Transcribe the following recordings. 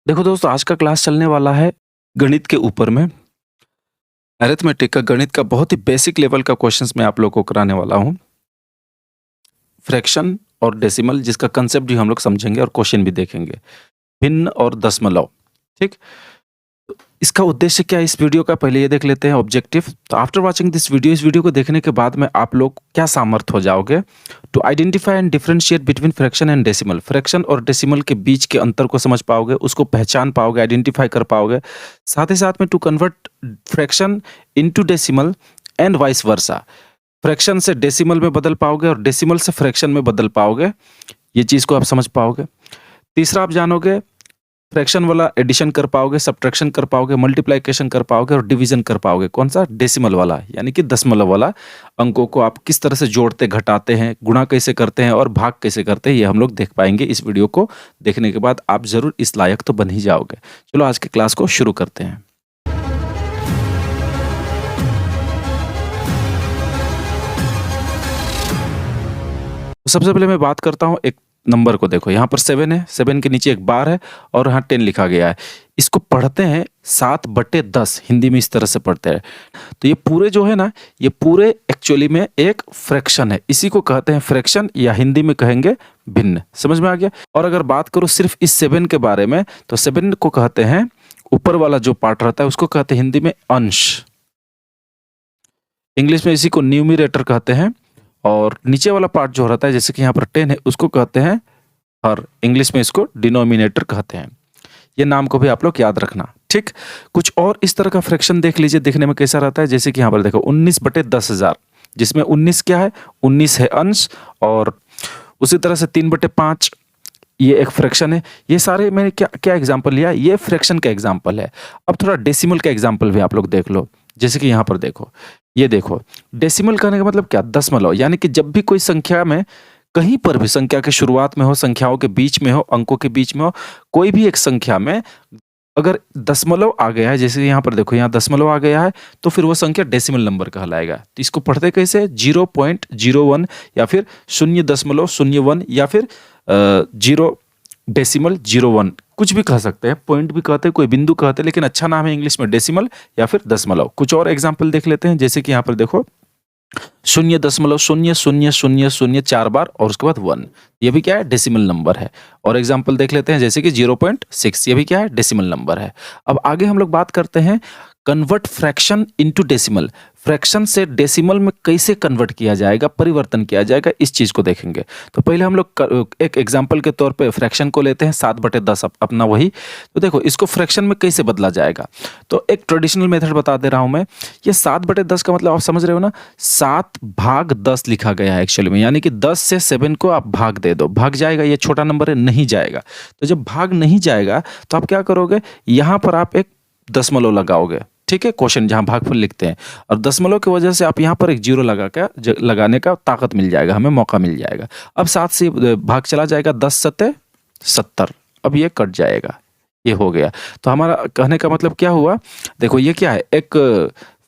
देखो दोस्तों, आज का क्लास चलने वाला है गणित के ऊपर में। अरिथमेटिक का, गणित का बहुत ही बेसिक लेवल का क्वेश्चंस मैं आप लोगों को कराने वाला हूँ। फ्रैक्शन और डेसिमल, जिसका कंसेप्ट भी हम लोग समझेंगे और क्वेश्चन भी देखेंगे। भिन्न और दशमलव, ठीक। तो इसका उद्देश्य क्या है इस वीडियो का, पहले ये देख लेते हैं ऑब्जेक्टिव। तो आफ्टर वाचिंग दिस वीडियो, इस वीडियो को देखने के बाद में आप लोग क्या सामर्थ्य हो जाओगे to identify and differentiate between fraction and decimal. Fraction और डेसिमल के बीच के अंतर को समझ पाओगे, उसको पहचान पाओगे, आइडेंटिफाई कर पाओगे। साथ ही साथ में to convert fraction into decimal and vice versa. Fraction से डेसिमल में बदल पाओगे और डेसिमल से फ्रैक्शन में बदल पाओगे। ये चीज़ को आप समझ पाओगे। तीसरा, आप जानोगे फ्रैक्शन वाला एडिशन कर पाओगे, सब्ट्रैक्शन कर पाओगे, मल्टीप्लिकेशन कर पाओगे और डिवीजन कर पाओगे। कौन सा? डेसिमल वाला, यानी कि दशमलव वाला। अंकों को आप किस तरह से जोड़ते, घटाते हैं, गुणा कैसे करते हैं और भाग कैसे करते हैं, ये हम लोग देख पाएंगे। इस वीडियो को देखने के बाद आप जरूर इस लायक तो बन ही जाओगे। चलो आज के क्लास को शुरू करते हैं। सबसे पहले मैं बात करता हूँ एक नंबर को। देखो यहाँ पर 7 है, 7 के नीचे एक बार है और यहाँ 10 लिखा गया है। इसको पढ़ते हैं 7/10, हिंदी में इस तरह से पढ़ते हैं। तो ये पूरे जो है ना, ये पूरे एक्चुअली में एक फ्रैक्शन है। इसी को कहते हैं फ्रैक्शन, या हिंदी में कहेंगे भिन्न। समझ में आ गया? और अगर बात करो सिर्फ इस 7 के बारे में, तो 7 को कहते हैं, ऊपर वाला जो पार्ट रहता है उसको कहते हैं हिंदी में अंश। इंग्लिश में इसी को न्यूमरेटर कहते हैं। और नीचे वाला पार्ट जो रहता है, जैसे कि यहाँ पर 10 है, उसको कहते हैं हर। इंग्लिश में इसको डिनोमिनेटर कहते हैं। ये नाम को भी आप लोग याद रखना, ठीक। कुछ और इस तरह का फ्रैक्शन देख लीजिए, देखने में कैसा रहता है। जैसे कि यहाँ पर देखो 19/10,000, जिसमें 19 क्या है? 19 है अंश। और उसी तरह से 3/5, ये एक फ्रैक्शन है। ये सारे मैंने क्या क्या एग्जाम्पल लिया, ये फ्रैक्शन का एग्जाम्पल है। अब थोड़ा डेसिमल का एग्जाम्पल भी आप लोग देख लो। जैसे कि यहाँ पर देखो, ये देखो, डेसिमल कहने का मतलब क्या? दशमलव। यानी कि जब भी कोई संख्या में, कहीं पर भी, संख्या के शुरुआत में हो, संख्याओं के बीच में हो, अंकों के बीच में हो, कोई भी एक संख्या में अगर दशमलव आ गया है, जैसे यहाँ पर देखो, यहाँ दशमलव आ गया है, तो फिर वो संख्या डेसिमल नंबर कहलाएगा। तो इसको पढ़ते कैसे? 0.01 या फिर 0.01 या फिर 0.01, कुछ भी कह सकते हैं, पॉइंट भी कहते हैं, कोई बिंदु कहते हैं, लेकिन अच्छा नाम है इंग्लिश में डेसिमल या फिर दशमलव। कुछ और एग्जाम्पल देख लेते हैं। जैसे कि यहाँ पर देखो 0.0000 4 बार और उसके बाद 1, ये भी क्या है? डेसिमल नंबर है। और एग्जाम्पल देख लेते हैं, जैसे कि 0.6, ये भी क्या है? डेसिमल नंबर है। अब आगे हम लोग बात करते हैं convert fraction into decimal. Fraction से डेसिमल में कैसे कन्वर्ट किया जाएगा, परिवर्तन किया जाएगा, इस चीज को देखेंगे। तो पहले हम लोग एक एग्जाम्पल के तौर पे फ्रैक्शन को लेते हैं, 7/10 अपना वही। तो देखो इसको फ्रैक्शन में कैसे बदला जाएगा। तो एक ट्रेडिशनल मेथड बता दे रहा हूं मैं। ये 7/10 का मतलब आप समझ रहे हो ना, 7/10 लिखा गया है एक्चुअली में। यानी कि 10 से 7 को आप भाग दे दो, भाग जाएगा। ये छोटा नंबर है, नहीं जाएगा। तो जब भाग नहीं जाएगा तो आप क्या करोगे, यहां पर आप एक दशमलव लगाओगे, ठीक है। क्वेश्चन जहां भागफल लिखते हैं, और दशमलव की वजह से आप यहां पर एक जीरो लगाने का ताकत मिल जाएगा, हमें मौका मिल जाएगा। अब 7 से भाग चला जाएगा, 10 सत्ते 70, अब ये कट जाएगा, ये हो गया। तो हमारा कहने का मतलब क्या हुआ, देखो ये क्या है? एक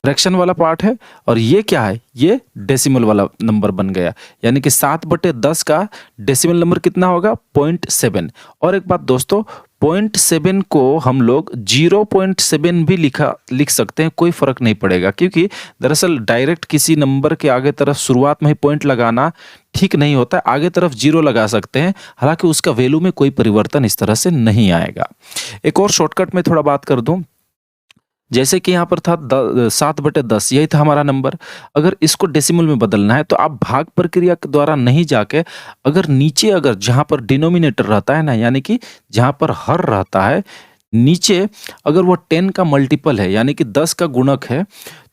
फ्रैक्शन वाला पार्ट है, और ये क्या है? ये डेसिमल वाला नंबर बन गया। यानी कि 7/10 का डेसिमल नंबर कितना होगा? 0.7। और एक बात दोस्तों, 0.7 को हम लोग 0.7 भी लिख सकते हैं, कोई फर्क नहीं पड़ेगा। क्योंकि दरअसल डायरेक्ट किसी नंबर के आगे तरफ शुरुआत में ही पॉइंट लगाना ठीक नहीं होता है। आगे तरफ 0 लगा सकते हैं, हालांकि उसका वैल्यू में कोई परिवर्तन इस तरह से नहीं आएगा। एक और शॉर्टकट में थोड़ा बात कर दूं। जैसे कि यहाँ पर था 7/10, यही था हमारा नंबर। अगर इसको डेसिमल में बदलना है तो आप भाग प्रक्रिया के द्वारा नहीं जाके, अगर नीचे, अगर जहाँ पर डिनोमिनेटर रहता है ना, यानी कि जहाँ पर हर रहता है, नीचे अगर वो 10 का मल्टीपल है, यानी कि 10 का गुणक है,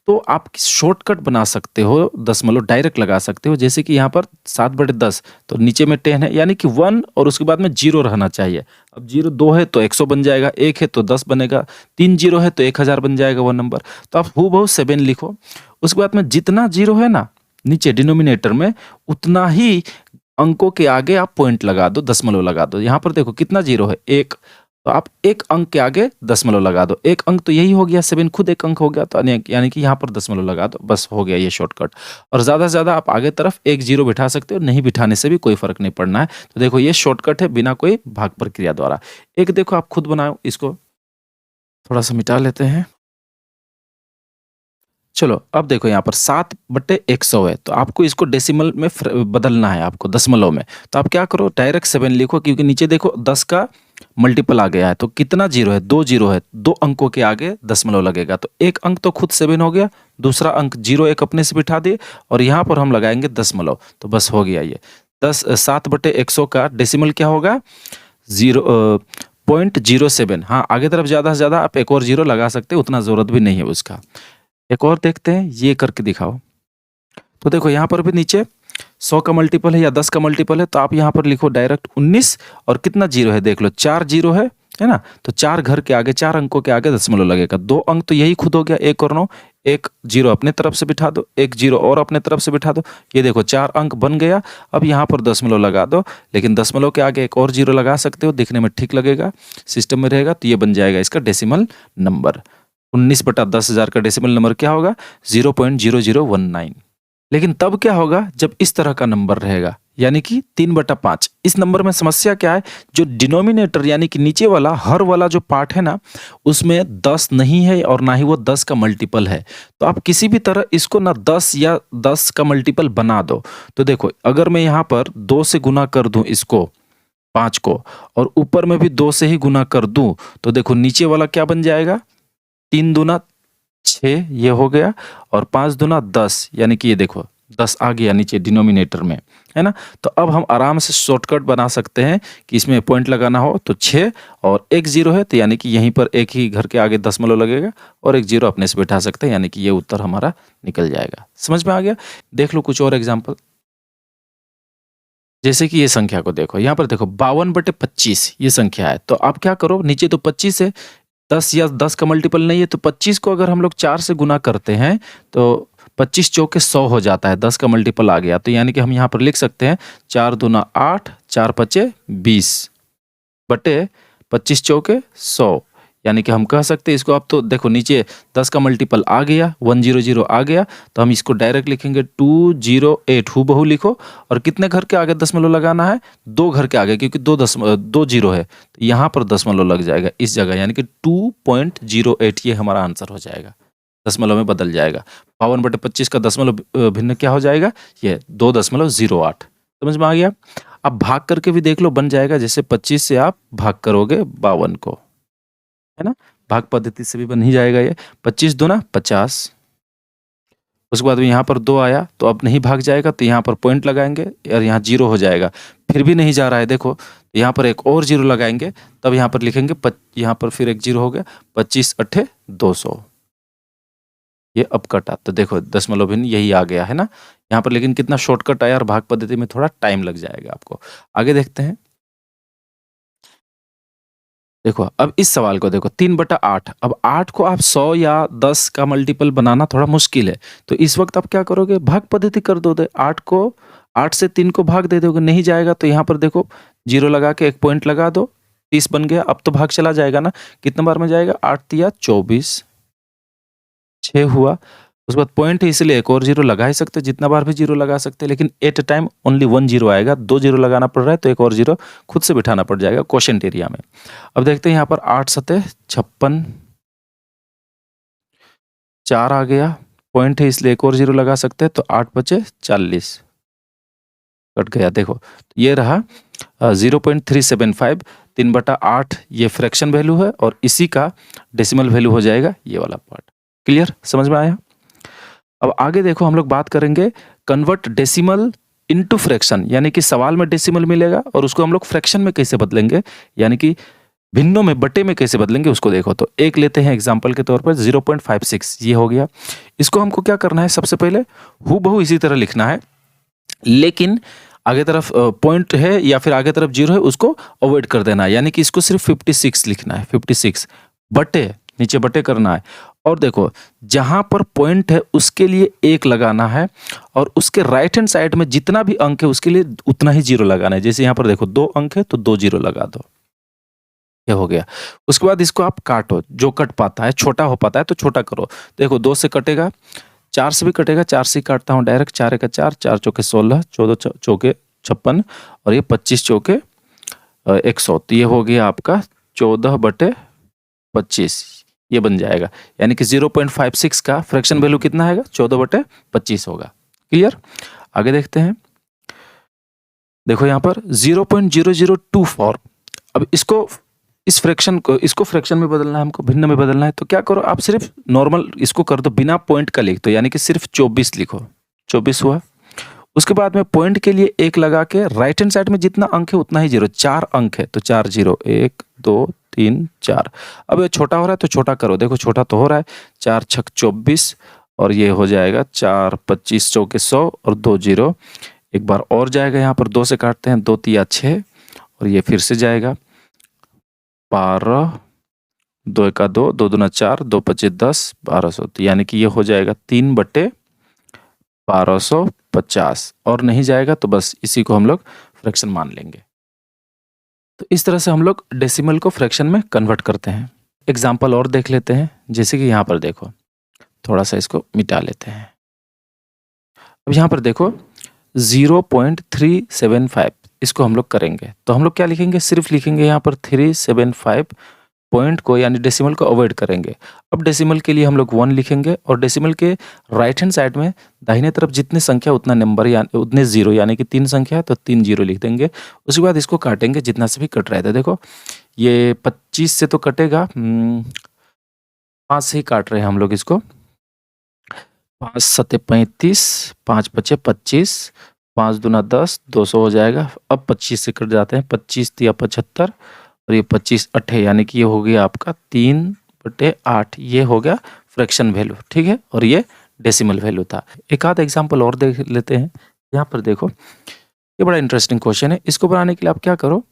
तो आप शॉर्टकट बना सकते हो, दशमलव डायरेक्ट लगा सकते हो। जैसे कि यहाँ पर 7/10, तो नीचे में 10 है, यानी कि 1 और उसके बाद में 0 रहना चाहिए। अब 0 2 है तो 100 बन जाएगा, 1 है तो 10 बनेगा, 3 0 है तो 1000 बन जाएगा वो नंबर। तो आप हूबहू 7 लिखो। उसके बाद में जितना 0 है ना नीचे डिनोमिनेटर में, उतना ही अंकों के आगे आप पॉइंट लगा दो, दशमलव लगा दो। यहाँ पर देखो कितना 0 है? 1। तो आप एक अंक के आगे दशमलव लगा दो। एक अंक तो यही हो गया, 7 खुद एक अंक हो गया, तो यानी कि यहाँ पर दशमलव लगा दो, बस हो गया ये शॉर्टकट। और ज़्यादा से ज़्यादा आप आगे तरफ एक जीरो बिठा सकते हो, नहीं बिठाने से भी कोई फर्क नहीं पड़ना है। तो देखो ये शॉर्टकट है बिना कोई भाग प्रक्रिया द्वारा। एक देखो आप खुद बनाओ, इसको थोड़ा सा मिटा लेते हैं। चलो अब देखो यहाँ पर 7/100 है, तो आपको इसको डेसिमल में बदलना है, आपको दशमलव में। तो आप क्या करो, डायरेक्ट 7 लिखो, क्योंकि नीचे देखो 10 का मल्टीपल आ गया है, तो कितना जीरो है, 2 जीरो है, 2 अंकों के आगे दशमलव लगेगा। तो एक अंक तो खुद 7 हो गया, दूसरा अंक जीरो एक अपने से बिठा दिए, और यहाँ पर हम लगाएंगे दशमलव, तो बस हो गया ये 7/100 का डेसिमल क्या होगा, 0.07। हाँ, आगे तरफ ज़्यादा से ज़्यादा आप एक और जीरो लगा सकते हो, उतना ज़रूरत भी नहीं है उसका। एक और देखते हैं, ये करके दिखाओ। तो देखो यहाँ पर भी नीचे 100 का मल्टीपल है या 10 का मल्टीपल है, तो आप यहाँ पर लिखो डायरेक्ट 19, और कितना जीरो है देख लो, 4 जीरो है ना। तो 4 घर के आगे, 4 अंकों के आगे दशमलव लगेगा। 2 अंक तो यही खुद हो गया, 1 और 9, एक जीरो अपने तरफ से बिठा दो, एक जीरो और अपने तरफ से बिठा दो, ये देखो 4 अंक बन गया। अब यहाँ पर दशमलव लगा दो, लेकिन दशमलव के आगे एक और जीरो लगा सकते हो, दिखने में ठीक लगेगा, सिस्टम में रहेगा, तो ये बन जाएगा इसका डेसिमल नंबर। 19/10,000 का डेसिमल नंबर क्या होगा, 0.0019। लेकिन तब क्या होगा जब इस तरह का नंबर रहेगा, यानी कि 3/5। इस नंबर में समस्या क्या है, जो डिनोमिनेटर यानी कि नीचे वाला हर वाला जो पार्ट है ना, उसमें 10 नहीं है और ना ही वो 10 का मल्टीपल है। तो आप किसी भी तरह इसको ना 10 या 10 का मल्टीपल बना दो। तो देखो अगर मैं यहाँ पर 2 से गुना कर दूं इसको, 5 को, और ऊपर में भी 2 से ही गुना कर दूं, तो देखो नीचे वाला क्या बन जाएगा, 3 दूना 6 ये हो गया, और 5 दूना 10, यानी कि ये देखो 10 आ गया नीचे डिनोमिनेटर में, है ना। तो अब हम आराम से शॉर्टकट बना सकते हैं कि इसमें पॉइंट लगाना हो तो 6 और एक जीरो है, तो यानी कि यहीं पर एक ही घर के आगे दशमलव लगेगा, और एक जीरो अपने से बिठा सकते हैं, यानी कि ये उत्तर हमारा निकल जाएगा। समझ में आ गया। देख लो कुछ और एग्जाम्पल, जैसे कि ये संख्या को देखो, यहाँ पर देखो 52/25 ये संख्या है। तो आप क्या करो, नीचे तो 25 है, 10 या 10 का मल्टीपल नहीं है, तो 25 को अगर हम लोग 4 से गुना करते हैं तो 25 चौके 100 हो जाता है, 10 का मल्टीपल आ गया। तो यानी कि हम यहाँ पर लिख सकते हैं 4 दूना 8, 4 पचे 20 बटे 25 चौके 100, यानी कि हम कह सकते हैं इसको। अब तो देखो नीचे 10 का मल्टीपल आ गया, 100 आ गया, तो हम इसको डायरेक्ट लिखेंगे 208, हूबहू लिखो। और कितने घर के आगे दशमलव लगाना है, 2 घर के आगे, क्योंकि 2 जीरो है, तो यहाँ पर दशमलव लग जाएगा इस जगह, यानी कि 2.08 ये हमारा आंसर हो जाएगा, दशमलव में बदल जाएगा। 52/25 का दशमलव भिन्न क्या हो जाएगा, ये 2.08। समझ में आ गया। अब भाग करके भी देख लो, बन जाएगा, जैसे 25 से आप भाग करोगे 52 को, है ना, भाग पद्धति से भी बन ही जाएगा ये। 25 दूना 50, उसके बाद में यहाँ पर 2 आया, तो अब नहीं भाग जाएगा, तो यहाँ पर पॉइंट लगाएंगे और यहाँ जीरो हो जाएगा। फिर भी नहीं जा रहा है, देखो यहाँ पर एक और जीरो लगाएंगे, तब यहाँ पर लिखेंगे यहाँ पर फिर एक जीरो हो गया, 25 अट्ठे 200, ये अब कटा। तो देखो दशमलव भिन्न यही आ गया है ना यहाँ पर, लेकिन कितना शॉर्टकट आया, और भाग पद्धति में थोड़ा टाइम लग जाएगा आपको। आगे देखते हैं। देखो अब इस सवाल को देखो, 3/8। अब 8 को आप 100 या 10 का मल्टीपल बनाना थोड़ा मुश्किल है, तो इस वक्त आप क्या करोगे, भाग पद्धति कर दोगे। 8 से 3 को भाग दे दोगे, नहीं जाएगा, तो यहाँ पर देखो जीरो लगा के एक पॉइंट लगा दो, 30 बन गया। अब तो भाग चला जाएगा ना, कितने बार में जाएगा, 8 तिया 24, 6 हुआ। उसके बाद पॉइंट है, इसलिए एक और जीरो लगा ही सकते, जितना बार भी जीरो लगा सकते, लेकिन at a time only 1 zero आएगा, 2 जीरो लगाना पड़ रहा है, तो एक और जीरो खुद से बिठाना पड़ जाएगा क्वोशंट एरिया में। अब देखते हैं यहाँ पर 8 सते 56, 4 आ गया, पॉइंट है इसलिए एक और जीरो लगा सकते हैं, तो 8 बचे 40, कट गया। देखो ये रहा 0.375, 3/8 ये फ्रैक्शन वैल्यू है, और इसी का डेसिमल वैल्यू हो जाएगा ये वाला पार्ट। क्लियर, समझ में आया। अब आगे देखो, हम लोग बात करेंगे कन्वर्ट डेसिमल इनटू फ्रैक्शन, यानी कि सवाल में डेसिमल मिलेगा और उसको हम लोग फ्रैक्शन में कैसे बदलेंगे, यानी कि भिन्नों में, बटे में कैसे बदलेंगे उसको देखो। तो एक लेते हैं एग्जांपल के तौर पर 0.56, ये हो गया। इसको हमको क्या करना है, सबसे पहले हूबहू इसी तरह लिखना है, लेकिन आगे तरफ पॉइंट है या फिर आगे तरफ जीरो है, उसको अवॉइड कर देना है, यानी कि इसको सिर्फ 56 लिखना है, 56 बटे, नीचे बटे करना है। और देखो जहां पर पॉइंट है उसके लिए 1 लगाना है, और उसके राइट हैंड साइड में जितना भी अंक है उसके लिए उतना ही जीरो लगाना है। जैसे यहाँ पर देखो 2 अंक है तो 2 जीरो लगा दो, ये हो गया। उसके बाद इसको आप काटो, जो कट पाता है, छोटा हो पाता है तो छोटा करो। देखो 2 से कटेगा, 4 से भी कटेगा, 4 से ही काटता हूँ डायरेक्ट, 4 एका 4, 4 चौके 16, 14 चौके 56 और ये 25 चौके 100। तो ये हो गया आपका 14/25, ये बन जाएगा। यानी कि 0.56 का फ्रैक्शन वैल्यू कितना आएगा? 14/25 होगा। क्लियर? आगे देखते हैं। देखो यहाँ पर 0.0024। अब इस फ्रैक्शन को, इसको फ्रैक्शन में बदलना है हमको, भिन्न में बदलना है, तो क्या करो आप सिर्फ नॉर्मल इसको कर दो, बिना पॉइंट का लिख दो, यानी कि सिर्फ 24 लिखो। 24 हुआ। उसके बाद में पॉइंट के लिए 1 लगा के राइट हैंड साइड में जितना अंक है उतना ही जीरो, 4 अंक है तो 4 0, 1 2 3 4। अब ये छोटा हो रहा है तो छोटा करो, देखो छोटा तो हो रहा है, 4 छक 24 और ये हो जाएगा 4 25 चौके 100 और 2 0। एक बार और जाएगा, यहाँ पर 2 से काटते हैं, 2 तिया 6 और ये फिर से जाएगा 12, 2 एका 2, 2 दूना 4, 2 पच्चीस 10, 1200। तो यानी कि ये हो जाएगा 3/1250 और नहीं जाएगा तो बस इसी को हम लोग फ्रैक्शन मान लेंगे। तो इस तरह से हम लोग डेसिमल को फ्रैक्शन में कन्वर्ट करते हैं। एग्जाम्पल और देख लेते हैं, जैसे कि यहाँ पर देखो, थोड़ा सा इसको मिटा लेते हैं। अब यहाँ पर देखो 0.375 इसको हम लोग करेंगे तो हम लोग क्या लिखेंगे? सिर्फ लिखेंगे यहाँ पर 375 पॉइंट को, यानी डेसिमल को अवॉइड करेंगे। अब डेसिमल के लिए हम लोग 1 लिखेंगे और डेसिमल के राइट हैंड साइड में दाहिने तरफ जितने संख्या उतना नंबर, यानी उतने जीरो, यानी कि 3 संख्या है तो 3 जीरो लिख देंगे। उसके बाद इसको काटेंगे जितना से भी कट रहा था। देखो ये 25 से तो कटेगा, 5 से ही काट रहे हैं हम लोग इसको। 5 सत्ते 35, 5 पचे 25, 5 दूना 10, 200 हो जाएगा। अब 25 से कट जाते हैं, 25 तिया 75 और ये 25 अट्ठे, यानी कि ये हो गया आपका 3/8। ये हो गया फ्रैक्शन वैल्यू, ठीक है। और ये डेसिमल वैल्यू था। एक आध एग्जाम्पल और देख लेते हैं। यहाँ पर देखो, ये बड़ा इंटरेस्टिंग क्वेश्चन है। इसको बनाने के लिए आप क्या करो,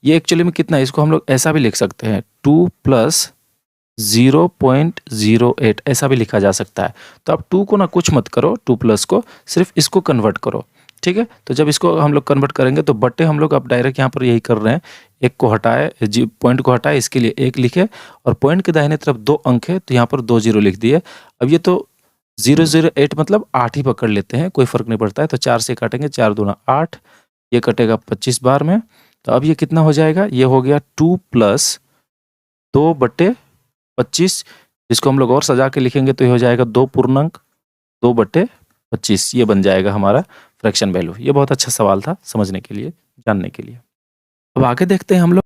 ये एक्चुअली में कितना है, इसको हम लोग ऐसा भी लिख सकते हैं, 2 + 0.08 ऐसा भी लिखा जा सकता है। तो आप 2 को ना कुछ मत करो, 2 प्लस को, सिर्फ इसको कन्वर्ट करो, ठीक है। तो जब इसको हम लोग कन्वर्ट करेंगे तो बट्टे हम लोग अब डायरेक्ट यहाँ पर यही कर रहे हैं, एक को हटाए, पॉइंट को हटाए, इसके लिए 1 लिखे और पॉइंट के दाहिने तरफ 2 अंक है तो यहाँ पर 2 0 लिख दिए। अब ये तो 008 मतलब 8 ही पकड़ लेते हैं, कोई फर्क नहीं पड़ता है। तो 4 से काटेंगे, 4 दूना 8, ये कटेगा 25 बार में। तो अब ये कितना हो जाएगा? ये हो गया 2 + 2/25। इसको हम लोग और सजा के लिखेंगे तो ये हो जाएगा 2 पूर्णांक 2/25। ये बन जाएगा हमारा फ्रैक्शन वैल्यू। ये बहुत अच्छा सवाल था समझने के लिए, जानने के लिए। अब आगे देखते हैं हम लोग।